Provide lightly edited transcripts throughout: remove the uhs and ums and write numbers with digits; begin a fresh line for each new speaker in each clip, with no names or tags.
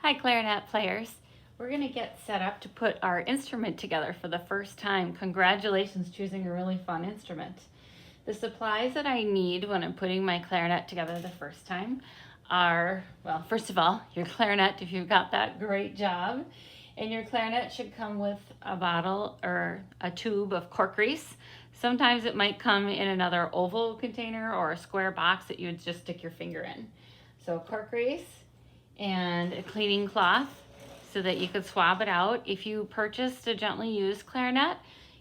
Hi clarinet players. We're going to get set up to put our instrument together for the first time. Congratulations choosing a really fun instrument. The supplies that I need when I'm putting my clarinet together the first time are, well, first of all, your clarinet if you've got that, great job. And your clarinet should come with a bottle or a tube of cork grease. Sometimes it might come in another oval container or a square box that you would just stick your finger in. So cork grease and a cleaning cloth so that you could swab it out. If you purchased a gently used clarinet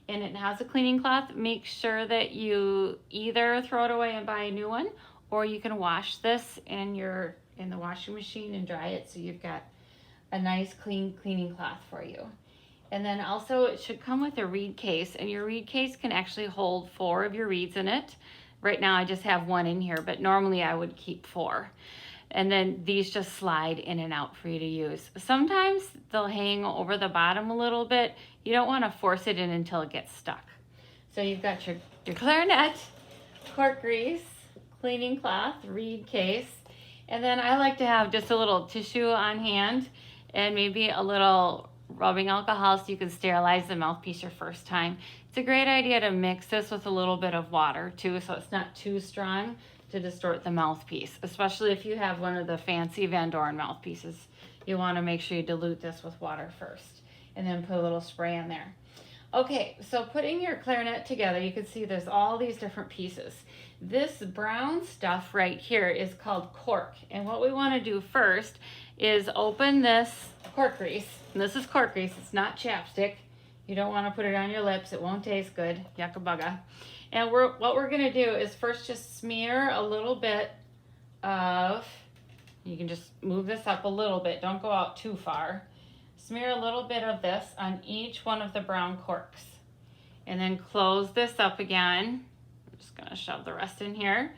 and it has a cleaning cloth, make sure that you either throw it away and buy a new one, or you can wash this in the washing machine and dry it so you've got a nice clean cleaning cloth for you. And then also it should come with a reed case, and your reed case can actually hold 4 of your reeds in it. Right now I just have 1 in here, but normally I would keep 4. And then these just slide in and out for you to use. Sometimes they'll hang over the bottom a little bit. You don't want to force it in until it gets stuck. So you've got your clarinet, cork grease, cleaning cloth, reed case, and then I like to have just a little tissue on hand and maybe a little rubbing alcohol so you can sterilize the mouthpiece your first time. It's a great idea to mix this with a little bit of water too, so it's not too strong to distort the mouthpiece, especially if you have one of the fancy Van Doren mouthpieces. You want to make sure you dilute this with water first and then put a little spray in there. Okay, so putting your clarinet together, you can see there's all these different pieces. This brown stuff right here is called cork, and what we want to do first is open this cork grease. And this is cork grease, it's not chapstick. You don't want to put it on your lips, it won't taste good, yucca bugga. And what we're going to do is first just smear a little bit of, you can just move this up a little bit, don't go out too far. Smear a little bit of this on each one of the brown corks. And then close this up again. I'm just going to shove the rest in here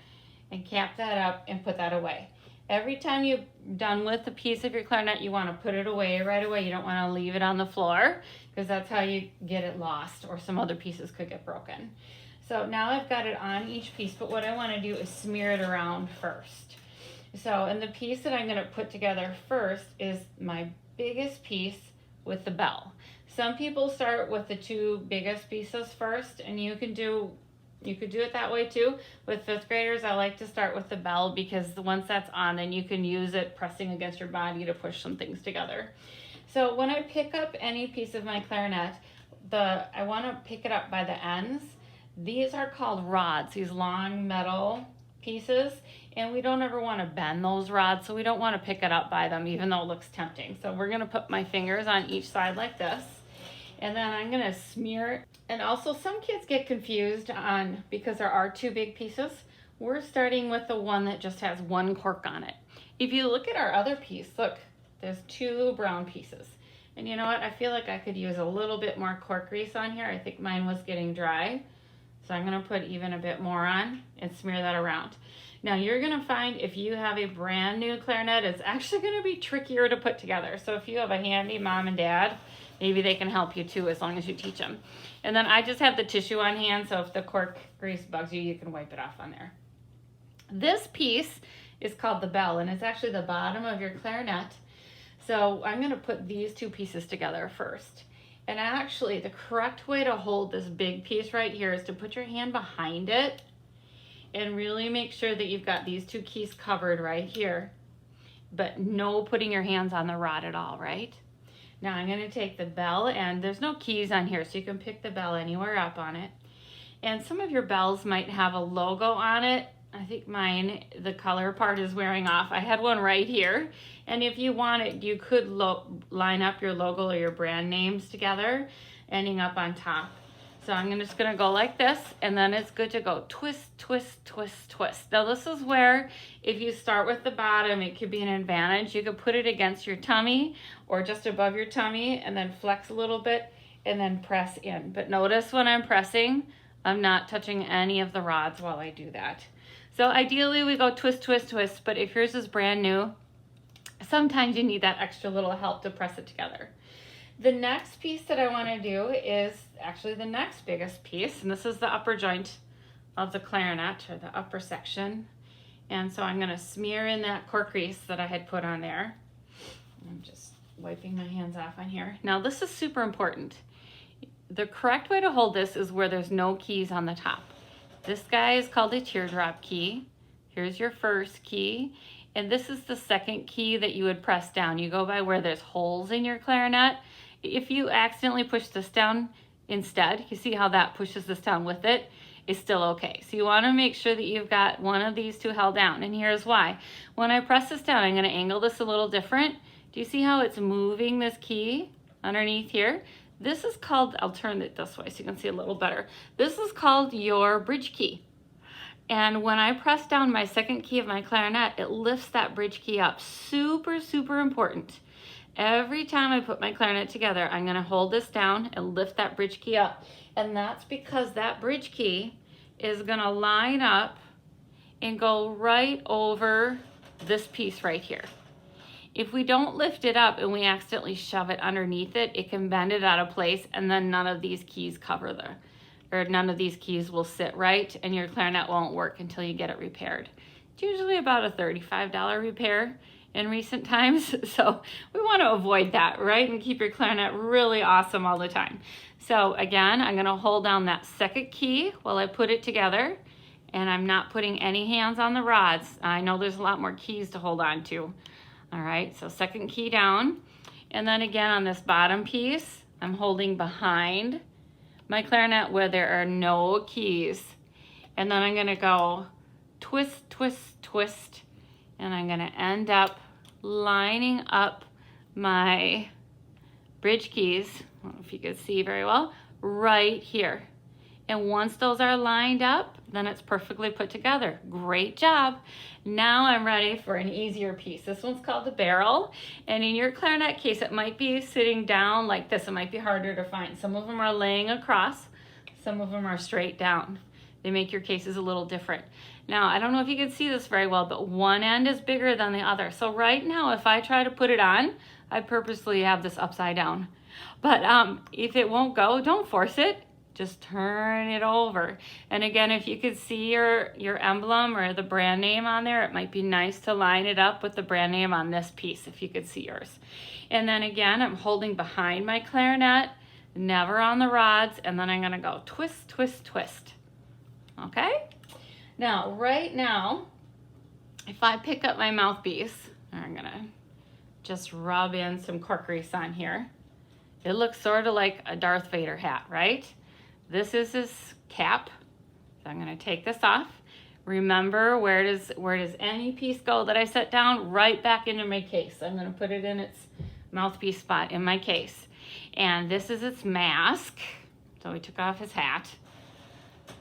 and cap that up and put that away. Every time you're done with a piece of your clarinet, you want to put it away right away. You don't want to leave it on the floor because that's how you get it lost, or some other pieces could get broken. So now I've got it on each piece, but what I want to do is smear it around first. So, and the piece that I'm going to put together first is my biggest piece with the bell. Some people start with the 2 biggest pieces first, and you could do it that way too. With 5th graders, I like to start with the bell because once that's on, then you can use it pressing against your body to push some things together. So when I pick up any piece of my clarinet, I want to pick it up by the ends. These are called rods, these long metal pieces, and we don't ever want to bend those rods, so we don't want to pick it up by them, even though it looks tempting. So we're going to put my fingers on each side like this, and then I'm going to smear. And also some kids get confused because there are 2 big pieces. We're starting with the one that just has 1 cork on it. If you look at our other piece, look, there's 2 brown pieces. And you know what? I feel like I could use a little bit more cork grease on here. I think mine was getting dry. So I'm going to put even a bit more on and smear that around. Now you're going to find if you have a brand new clarinet, it's actually going to be trickier to put together. So if you have a handy mom and dad, maybe they can help you too, as long as you teach them. And then I just have the tissue on hand, so if the cork grease bugs you, you can wipe it off on there. This piece is called the bell, and it's actually the bottom of your clarinet. So I'm going to put these 2 pieces together first. And actually, the correct way to hold this big piece right here is to put your hand behind it and really make sure that you've got these 2 keys covered right here, but no putting your hands on the rod at all, right? Now I'm going to take the bell, and there's no keys on here, so you can pick the bell anywhere up on it. And some of your bells might have a logo on it. I think mine, the color part is wearing off. I had one right here. And if you want it, you could line up your logo or your brand names together, ending up on top. So I'm just gonna go like this, and then it's good to go twist, twist, twist, twist. Now this is where, if you start with the bottom, it could be an advantage. You could put it against your tummy or just above your tummy and then flex a little bit and then press in. But notice when I'm pressing, I'm not touching any of the rods while I do that. So ideally we go twist, twist, twist, but if yours is brand new, sometimes you need that extra little help to press it together. The next piece that I want to do is actually the next biggest piece, and this is the upper joint of the clarinet, or the upper section. And so I'm going to smear in that cork grease that I had put on there. I'm just wiping my hands off on here. Now this is super important. The correct way to hold this is where there's no keys on the top. This guy is called a teardrop key. Here's your first key. And this is the second key that you would press down. You go by where there's holes in your clarinet. If you accidentally push this down instead, you see how that pushes this down with it, is still okay. So you want to make sure that you've got one of these two held down. And here's why. When I press this down, I'm going to angle this a little different. Do you see how it's moving this key underneath here? This is called, I'll turn it this way so you can see a little better. This is called your bridge key. And when I press down my second key of my clarinet, it lifts that bridge key up. Super, super important. Every time I put my clarinet together, I'm going to hold this down and lift that bridge key up. And that's because that bridge key is going to line up and go right over this piece right here. If we don't lift it up and we accidentally shove it underneath it, it can bend it out of place, and then none of these keys none of these keys will sit right, and your clarinet won't work until you get it repaired. It's usually about a $35 repair in recent times, so we want to avoid that, right? And keep your clarinet really awesome all the time. So again, I'm going to hold down that second key while I put it together, and I'm not putting any hands on the rods. I know there's a lot more keys to hold on to. All right, so second key down. And then again on this bottom piece, I'm holding behind my clarinet where there are no keys. And then I'm gonna go twist, twist, twist. And I'm gonna end up lining up my bridge keys, I don't know if you can see very well, right here. And once those are lined up, then it's perfectly put together. Great job. Now I'm ready for an easier piece. This one's called the barrel. And in your clarinet case, it might be sitting down like this. It might be harder to find. Some of them are laying across. Some of them are straight down. They make your cases a little different. Now, I don't know if you can see this very well, but one end is bigger than the other. So right now, if I try to put it on, I purposely have this upside down. But if it won't go, don't force it. Just turn it over. And again, if you could see your emblem or the brand name on there, it might be nice to line it up with the brand name on this piece if you could see yours. And then again, I'm holding behind my clarinet, never on the rods, and then I'm gonna go twist, twist, twist. Okay? Now, right now, if I pick up my mouthpiece, I'm gonna just rub in some cork grease on here. It looks sort of like a Darth Vader hat, right? This is his cap, so I'm going to take this off. Remember, where does any piece go that I set down? Right back into my case. I'm going to put it in its mouthpiece spot in my case. And this is its mask. So we took off his hat.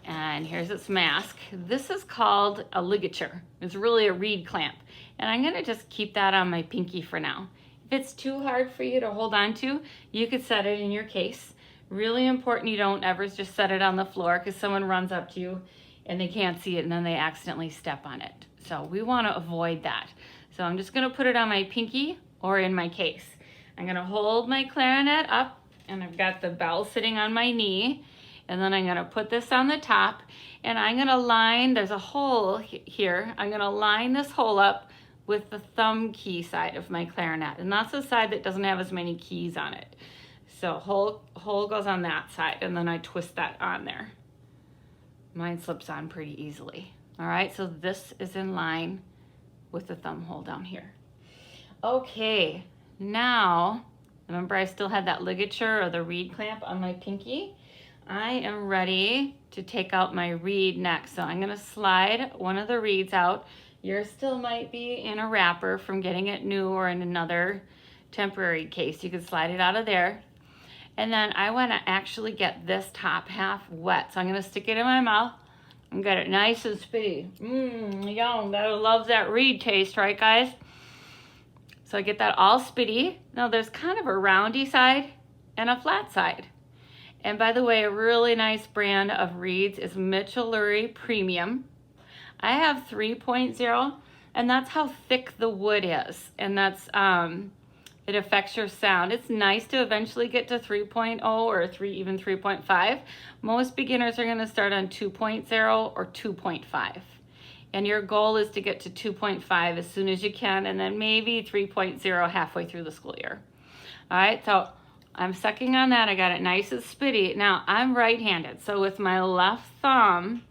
And here's its mask. This is called a ligature. It's really a reed clamp. And I'm going to just keep that on my pinky for now. If it's too hard for you to hold on to, you could set it in your case. Really important you don't ever just set it on the floor because someone runs up to you and they can't see it and then they accidentally step on it. So we want to avoid that. So I'm just going to put it on my pinky or in my case. I'm going to hold my clarinet up and I've got the bell sitting on my knee, and then I'm going to put this on the top and I'm going to line, there's a hole here, I'm going to line this hole up with the thumb key side of my clarinet, and that's the side that doesn't have as many keys on it. So hole goes on that side, and then I twist that on there. Mine slips on pretty easily. All right, so this is in line with the thumb hole down here. Okay, now, remember I still had that ligature or the reed clamp on my pinky. I am ready to take out my reed next. So I'm gonna slide one of the reeds out. Yours still might be in a wrapper from getting it new or in another temporary case. You can slide it out of there. And then I want to actually get this top half wet. So I'm going to stick it in my mouth and get it nice and spitty. Yum, I love that reed taste, right guys? So I get that all spitty. Now there's kind of a roundy side and a flat side. And by the way, a really nice brand of reeds is Mitchell-Lurie Premium. I have 3.0, and that's how thick the wood is. And that's, it affects your sound. It's nice to eventually get to 3.0 or even 3.5. Most beginners are going to start on 2.0 or 2.5. And your goal is to get to 2.5 as soon as you can, and then maybe 3.0 halfway through the school year. All right, so I'm sucking on that. I got it nice and spitty. Now, I'm right-handed, so with my left thumb,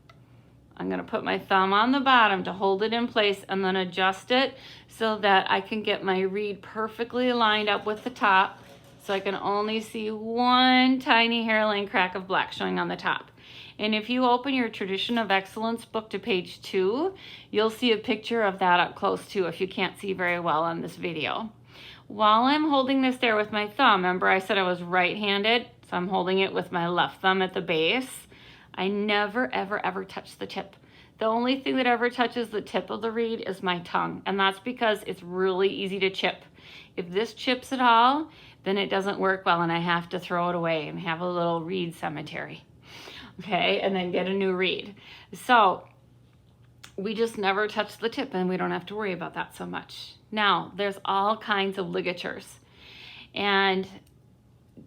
I'm gonna put my thumb on the bottom to hold it in place and then adjust it so that I can get my reed perfectly lined up with the top, so I can only see one tiny hairline crack of black showing on the top. And if you open your Tradition of Excellence book to page 2, you'll see a picture of that up close too if you can't see very well on this video. While I'm holding this there with my thumb, remember I said I was right-handed, so I'm holding it with my left thumb at the base. I never, ever, ever touch the tip. The only thing that ever touches the tip of the reed is my tongue, and that's because it's really easy to chip. If this chips at all, then it doesn't work well and I have to throw it away and have a little reed cemetery. Okay, and then get a new reed. So we just never touch the tip and we don't have to worry about that so much. Now, there's all kinds of ligatures, and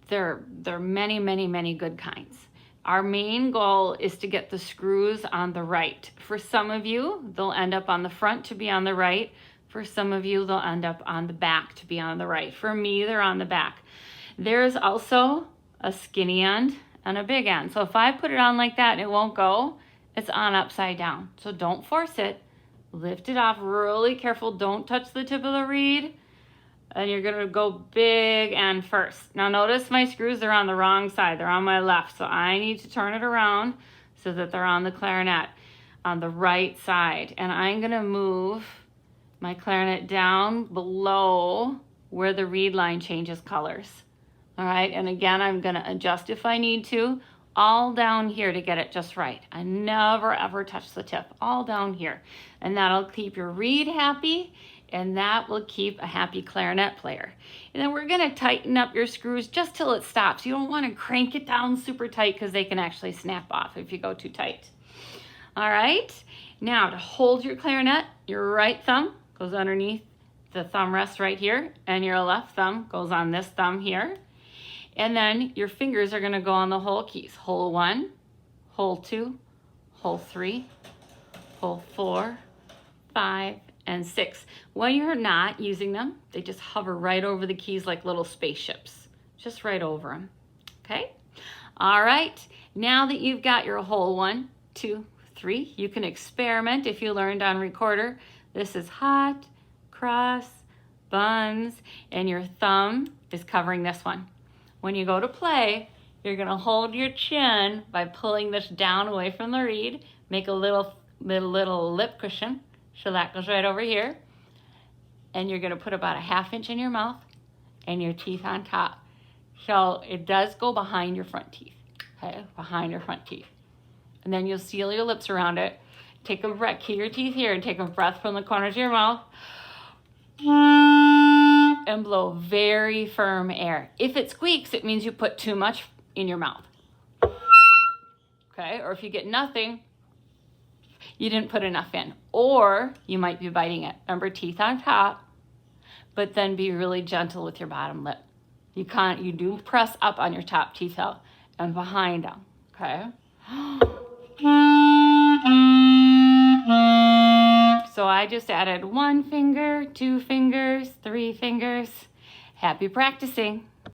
there are many, many, many good kinds. Our main goal is to get the screws on the right. For some of you, they'll end up on the front to be on the right. For some of you, they'll end up on the back to be on the right. For me, they're on the back. There's also a skinny end and a big end. So if I put it on like that and it won't go, it's on upside down. So don't force it. Lift it off really careful. Don't touch the tip of the reed. And you're gonna go big end first. Now notice my screws are on the wrong side. They're on my left. So I need to turn it around so that they're on the clarinet on the right side. And I'm gonna move my clarinet down below where the reed line changes colors. All right, and again, I'm gonna adjust if I need to, all down here to get it just right. I never ever touch the tip, all down here. And that'll keep your reed happy, and that will keep a happy clarinet player. And then we're gonna tighten up your screws just till it stops. You don't wanna crank it down super tight because they can actually snap off if you go too tight. All right, now to hold your clarinet, your right thumb goes underneath the thumb rest right here, and your left thumb goes on this thumb here. And then your fingers are gonna go on the hole keys. Hole 1, hole 2, hole 3, hole 4, 5, and 6. When you're not using them, they just hover right over the keys like little spaceships, just right over them, okay? All right, now that you've got your hole 1, 2, 3, you can experiment if you learned on recorder. This is hot, cross, buns, and your thumb is covering this one. When you go to play, you're gonna hold your chin by pulling this down away from the reed, make a little lip cushion, so that goes right over here, and you're gonna put about a ½ inch in your mouth and your teeth on top. So it does go behind your front teeth, okay, behind your front teeth. And then you'll seal your lips around it. Take a breath, key your teeth here, and take a breath from the corners of your mouth. And blow very firm air. If it squeaks, it means you put too much in your mouth. Okay, or if you get nothing, you didn't put enough in. Or you might be biting it. Remember, teeth on top, but then be really gentle with your bottom lip. You do press up on your top teeth though, and behind them, okay? So I just added 1 finger, 2 fingers, 3 fingers. Happy practicing.